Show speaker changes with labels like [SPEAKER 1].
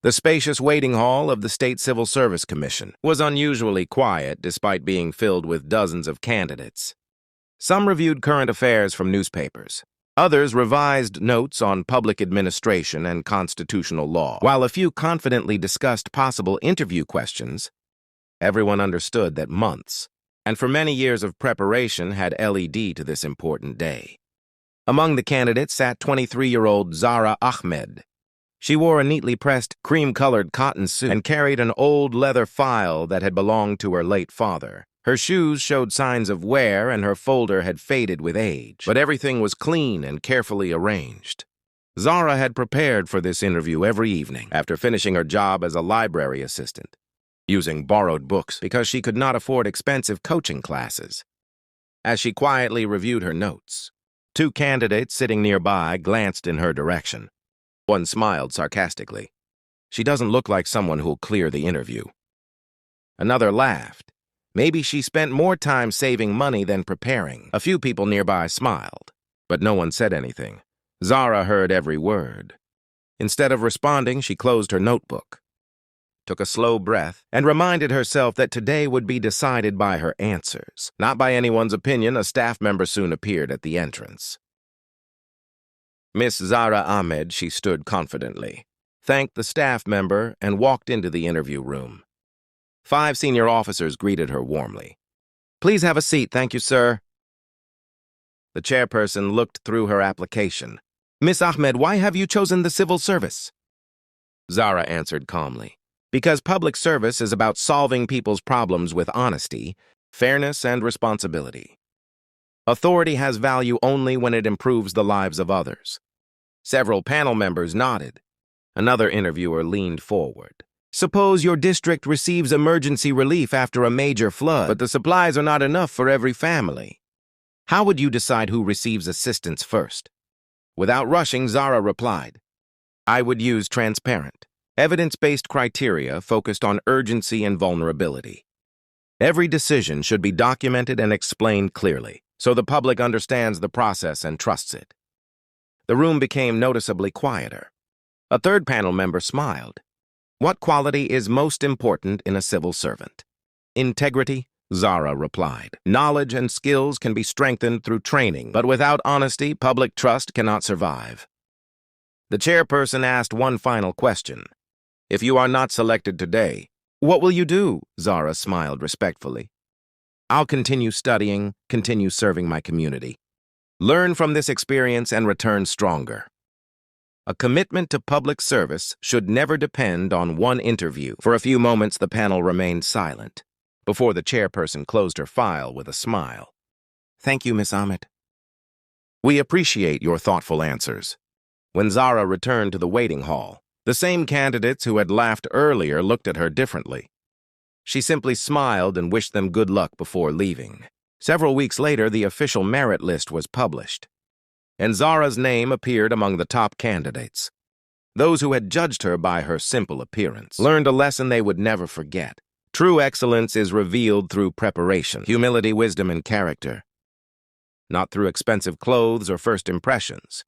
[SPEAKER 1] The spacious waiting hall of the State Civil Service Commission was unusually quiet despite being filled with dozens of candidates. Some reviewed current affairs from newspapers. Others revised notes on public administration and constitutional law. While a few confidently discussed possible interview questions, everyone understood that months, and for many years of preparation, had led to this important day. Among the candidates sat 23-year-old Zara Ahmed. She wore a neatly pressed, cream-colored cotton suit and carried an old leather file that had belonged to her late father. Her shoes showed signs of wear and her folder had faded with age, but everything was clean and carefully arranged. Zara had prepared for this interview every evening after finishing her job as a library assistant, using borrowed books because she could not afford expensive coaching classes. As she quietly reviewed her notes, two candidates sitting nearby glanced in her direction. One smiled sarcastically. "She doesn't look like someone who'll clear the interview." Another laughed. "Maybe she spent more time saving money than preparing." A few people nearby smiled, but no one said anything. Zara heard every word. Instead of responding, she closed her notebook, took a slow breath, and reminded herself that today would be decided by her answers, not by anyone's opinion. A staff member soon appeared at the entrance. Miss Zara Ahmed, she stood confidently, thanked the staff member, and walked into the interview room. 5 senior officers greeted her warmly. "Please have a seat, thank you, sir." The chairperson looked through her application. "Miss Ahmed, why have you chosen the civil service?" Zara answered calmly. "Because public service is about solving people's problems with honesty, fairness, and responsibility. Authority has value only when it improves the lives of others." Several panel members nodded. Another interviewer leaned forward. "Suppose your district receives emergency relief after a major flood, but the supplies are not enough for every family. How would you decide who receives assistance first?" Without rushing, Zara replied, "I would use transparent, evidence-based criteria focused on urgency and vulnerability. Every decision should be documented and explained clearly, so the public understands the process and trusts it." The room became noticeably quieter. A third panel member smiled. "What quality is most important in a civil servant?" "Integrity," Zara replied. "Knowledge and skills can be strengthened through training, but without honesty, public trust cannot survive." The chairperson asked one final question. "If you are not selected today, what will you do?" Zara smiled respectfully. "I'll continue studying, continue serving my community. Learn from this experience and return stronger." A commitment to public service should never depend on one interview. For a few moments, the panel remained silent, before the chairperson closed her file with a smile. "Thank you, Miss Ahmed. We appreciate your thoughtful answers." When Zara returned to the waiting hall, the same candidates who had laughed earlier looked at her differently. She simply smiled and wished them good luck before leaving. Several weeks later, the official merit list was published, and Zara's name appeared among the top candidates. Those who had judged her by her simple appearance learned a lesson they would never forget. True excellence is revealed through preparation, humility, wisdom, and character, not through expensive clothes or first impressions.